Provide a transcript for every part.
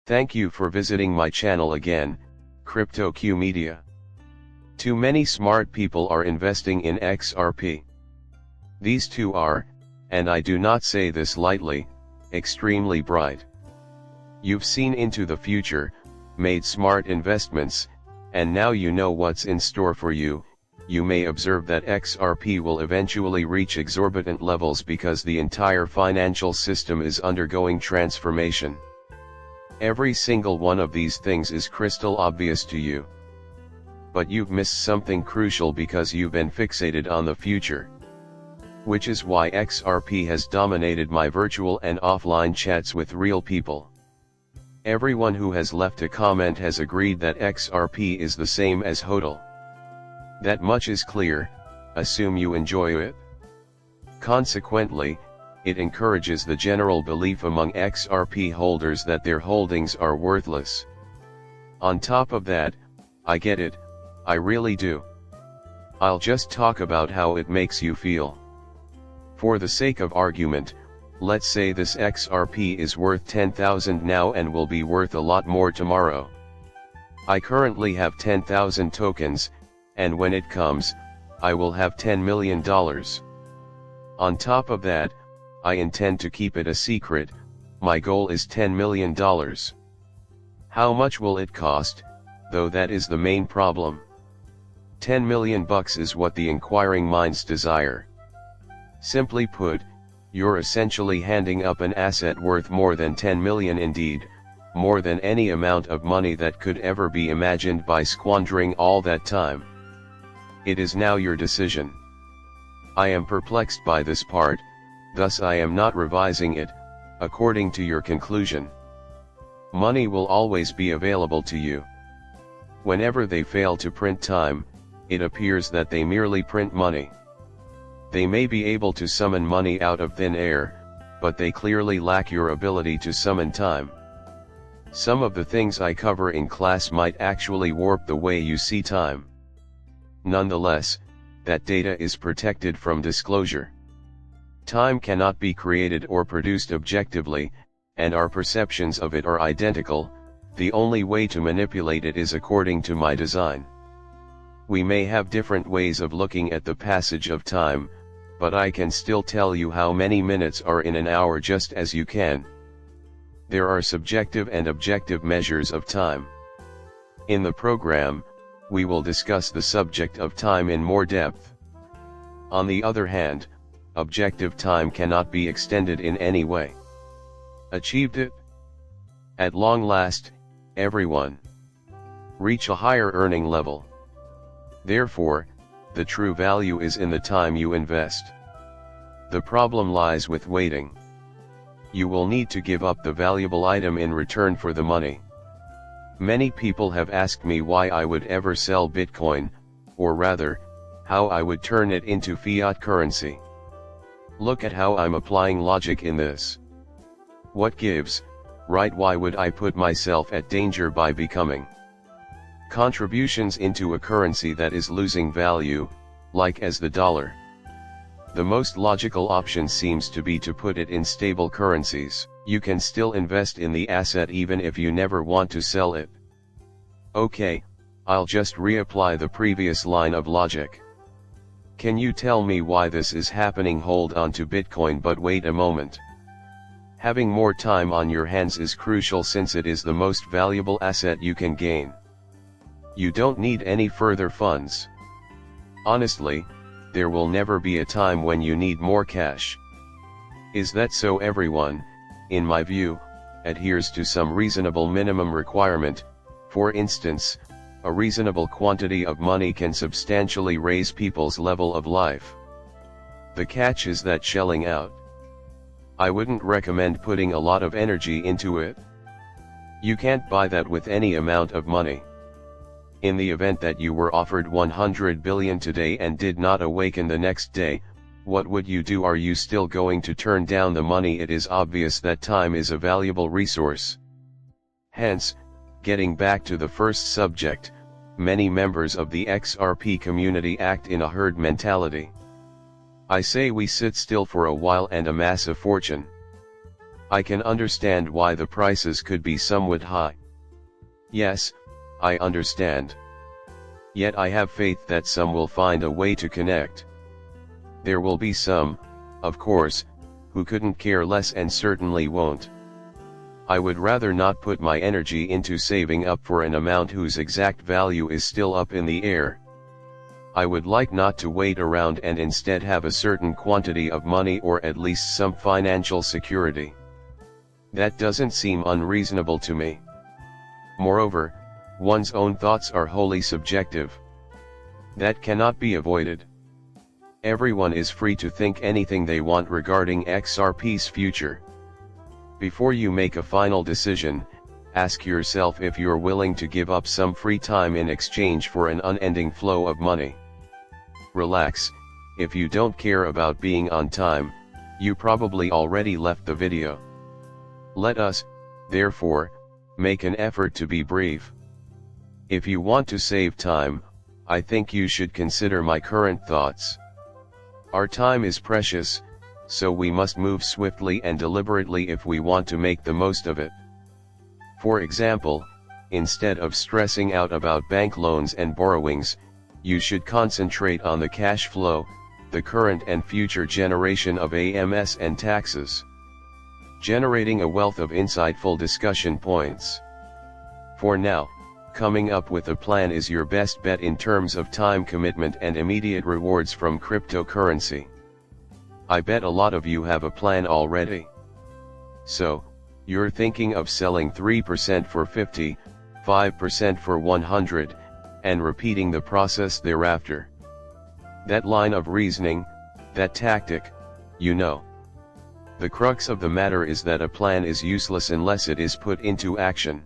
Thank you for visiting my channel again, CryptoQ Media. Too many smart people are investing in XRP. These two are, and I do not say this lightly, extremely bright. You've seen into the future, made smart investments, and now you know what's in store for you. You may observe that XRP will eventually reach exorbitant levels because the entire financial system is undergoing transformation. Every single one of these things is crystal obvious to you. But you've missed something crucial because you've been fixated on the future. Which is why XRP has dominated my virtual and offline chats with real people. Everyone who has left a comment has agreed that XRP is the same as HODL. That much is clear. Assume you enjoy it. Consequently, it encourages the general belief among XRP holders that their holdings are worthless. On top of that, I get it, I really do. I'll just talk about how it makes you feel. For the sake of argument, let's say this XRP is worth 10,000 now and will be worth a lot more tomorrow. I currently have 10,000 tokens, and when it comes, I will have $10 million. On top of that, I intend to keep it a secret. My goal is $10 million. How much will it cost, though? That is the main problem. 10 million bucks is what the inquiring minds desire. Simply put, you're essentially handing up an asset worth more than 10 million, indeed, more than any amount of money that could ever be imagined by squandering all that time. It is now your decision. I am perplexed by this part, thus I am not revising it, according to your conclusion. Money will always be available to you. Whenever they fail to print time, it appears that they merely print money. They may be able to summon money out of thin air, but they clearly lack your ability to summon time. Some of the things I cover in class might actually warp the way you see time. Nonetheless, that data is protected from disclosure. Time cannot be created or produced objectively, and our perceptions of it are identical. The only way to manipulate it is according to my design. We may have different ways of looking at the passage of time, but I can still tell you how many minutes are in an hour just as you can. There are subjective and objective measures of time. In the program, we will discuss the subject of time in more depth. On the other hand, objective time cannot be extended in any way. Achieved it? At long last, everyone reach a higher earning level. Therefore, the true value is in the time you invest. The problem lies with waiting. You will need to give up the valuable item in return for the money. Many people have asked me why I would ever sell Bitcoin, or rather, how I would turn it into fiat currency. Look at how I'm applying logic in this. What gives, right? Why would I put myself at danger by becoming contributions into a currency that is losing value, like as the dollar? The most logical option seems to be to put it in stable currencies. You can still invest in the asset even if you never want to sell it. Okay, I'll just reapply the previous line of logic. Can you tell me why this is happening? Hold on to Bitcoin, but wait a moment. Having more time on your hands is crucial since it is the most valuable asset you can gain. You don't need any further funds. Honestly, there will never be a time when you need more cash. Is that so? Everyone, in my view, adheres to some reasonable minimum requirement. For instance, a reasonable quantity of money can substantially raise people's level of life. The catch is that shelling out. I wouldn't recommend putting a lot of energy into it. You can't buy that with any amount of money. In the event that you were offered 100 billion today and did not awaken the next day, what would you do? Are you still going to turn down the money? It is obvious that time is a valuable resource. Hence, getting back to the first subject, many members of the XRP community act in a herd mentality. I say we sit still for a while and amass a fortune. I can understand why the prices could be somewhat high. Yes, I understand. Yet I have faith that some will find a way to connect. There will be some, of course, who couldn't care less and certainly won't. I would rather not put my energy into saving up for an amount whose exact value is still up in the air. I would like not to wait around and instead have a certain quantity of money or at least some financial security. That doesn't seem unreasonable to me. Moreover, one's own thoughts are wholly subjective. That cannot be avoided. Everyone is free to think anything they want regarding XRP's future. Before you make a final decision, ask yourself if you're willing to give up some free time in exchange for an unending flow of money. Relax, if you don't care about being on time, you probably already left the video. Let us, therefore, make an effort to be brief. If you want to save time, I think you should consider my current thoughts. Our time is precious, so we must move swiftly and deliberately if we want to make the most of it. For example, instead of stressing out about bank loans and borrowings, you should concentrate on the cash flow, the current and future generation of AMS and taxes. Generating a wealth of insightful discussion points. For now, coming up with a plan is your best bet in terms of time commitment and immediate rewards from cryptocurrency. I bet a lot of you have a plan already. So, you're thinking of selling 3% for 50, 5% for 100, and repeating the process thereafter. That line of reasoning, that tactic, you know. The crux of the matter is that a plan is useless unless it is put into action.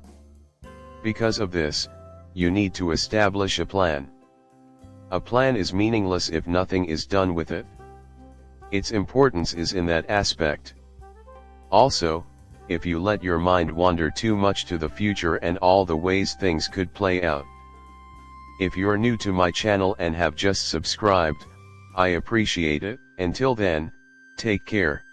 Because of this, you need to establish a plan. A plan is meaningless if nothing is done with it. Its importance is in that aspect. Also, if you let your mind wander too much to the future and all the ways things could play out. If you're new to my channel and have just subscribed, I appreciate it. Until then, take care.